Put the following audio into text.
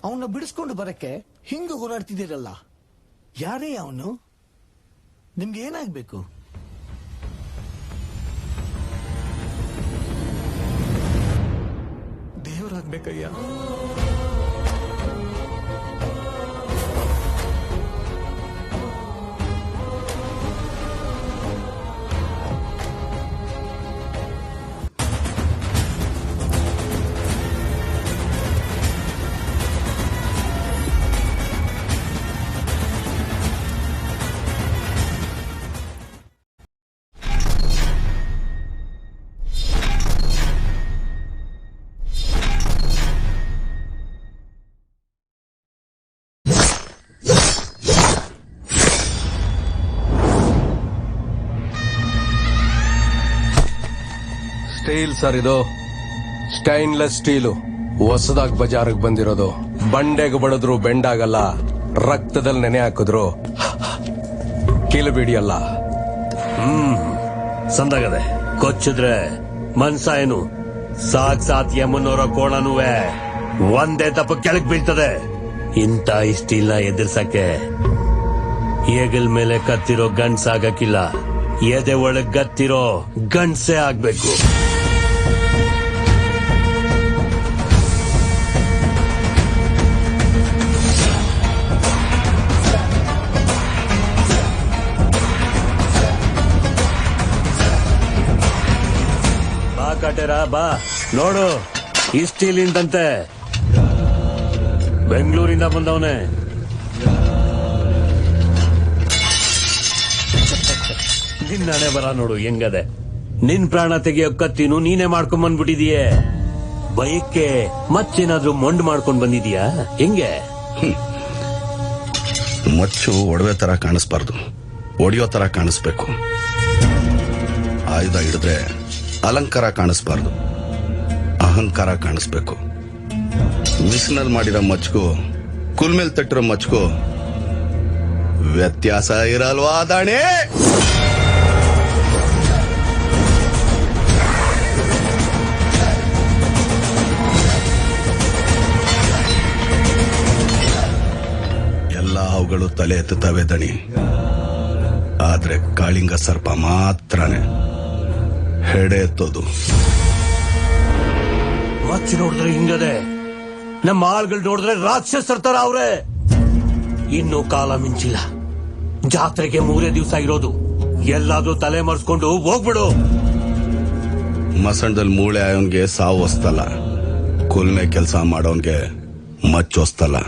ಅವನ್ನ ಬಿಡಿಸ್ಕೊಂಡು ಬರಕ್ಕೆ ಹಿಂಗ ಹೋರಾಡ್ತಿದ್ದೀರಲ್ಲ, ಯಾರೇ ಅವನು? ನಿಮ್ಗೆ ಏನಾಗ್ಬೇಕು? ದೇವರಾಗ್ಬೇಕಯ್ಯ. ಸ್ಟೀಲ್ ಸರ್, ಇದು ಸ್ಟೈನ್ಲೆಸ್ ಸ್ಟೀಲು. ಹೊಸದಾಗಿ ಬಜಾರ್ಗೆ ಬಂದಿರೋದು. ಬಂಡೆಗೆ ಬಡದ್ರು ಬೆಂಡಾಗಲ್ಲ, ರಕ್ತದಲ್ಲಿ ನೆನೆ ಹಾಕಿದ್ರು ಕಿಲುಬಿಡಿಯಲ್ಲ. ಸಂದಾಗದೆ ಕೊಚ್ಚಿದ್ರೆ ಮನ್ಸ ಏನು ಸಾಕ್ಷಾತ್ ಯಮನವರ ಕೋಣನುವೆ ಒಂದೇ ತಪ್ಪ ಕೆಳಗ್ ಬೀಳ್ತದೆ. ಇಂಥ ಸ್ಟೀಲ್ನ ಎದುರ್ಸಕ್ಕೆ ಹೆಗಲ್ ಮೇಲೆ ಕತ್ತಿರೋ ಗಂಡ್ಸಾಗಕ್ಕಿಲ್ಲ, ಎದೆ ಒಳಗ್ ಗತ್ತಿರೋ ಗಂಡ್ಸೇ ಆಗ್ಬೇಕು. ಬಾ ಕಾಟೇರ ಬಾ, ನೋಡು ಈ ಸ್ಟೀಲಿಂದಂತೆ ಬೆಂಗಳೂರಿಂದ ಬಂದವನೇ. ನಿನ್ನಣೆ ಬರ ನೋಡು ಹೆಂಗದೆ. ನಿನ್ ಪ್ರಾಣ ತೆಗೆಯೋ ಕತ್ತಿನೂ ನೀನೇ ಮಾಡ್ಕೊಂಡ್ ಬಂದ್ಬಿಟ್ಟಿದೀಯೇ. ಬಯಕ್ಕೆ ಮತ್ತೇನಾದ್ರೂ ಮೊಂಡ್ ಮಾಡ್ಕೊಂಡ್ ಬಂದಿದೀಯಾ ಹೆಂಗೆ? ಮಚ್ಚು ಒಡವೆ ತರ ಕಾಣಿಸ್ಬಾರ್ದು, ಒಡೆಯೋ ತರ ಕಾಣಿಸ್ಬೇಕು. ಆಯುಧ ಹಿಡಿದ್ರೆ ಅಲಂಕಾರ ಕಾಣಿಸ್ಬಾರ್ದು, ಅಹಂಕಾರ ಕಾಣಿಸ್ಬೇಕು. ಮಿಸ್ನಲ್ಲಿ ಮಾಡಿರೋ ಮಚ್ಗೂ ಕುಲ್ಮೇಲ್ ತಟ್ಟಿರೋ ಮಚ್ಗೂ ವ್ಯತ್ಯಾಸ ಇರಲ್ವಾ ದಾಣೆ? ಎಲ್ಲ ಅವುಗಳು ತಲೆ ಎತ್ತುತ್ತವೆ ದಣಿ, ಆದ್ರೆ ಕಾಳಿಂಗ ಸರ್ಪ ಮಾತ್ರನೇ ಹೆಡೆ ಎತ್ತೋದು. ಮಚ್ಚಿ ನೋಡಿದ್ರೆ ಹಿಂಗದೆ, ನಮ್ಮ ಆಳ್ಗಳು ನೋಡಿದ್ರೆ ರಾಕ್ಷಸರ ತರ ಅವ್ರೆ. ಇನ್ನು ಕಾಲ ಮಿಂಚಿಲ್ಲ, ಜಾತ್ರೆಗೆ 3 ದಿವಸ ಇರೋದು. ಎಲ್ಲಾದ್ರೂ ತಲೆ ಮರ್ಸ್ಕೊಂಡು ಹೋಗ್ಬಿಡು. ಮಸಣದಲ್ಲಿ ಮೂಳೆ ಆಯೋನ್ಗೆ ಸಾವು ಹೊಸ್ತಲ್ಲ, ಕುಲ್ಮೆ ಕೆಲಸ ಮಾಡೋನ್ಗೆ ಮಚ್ಚು ಹೊಸ್ತಲ್ಲ.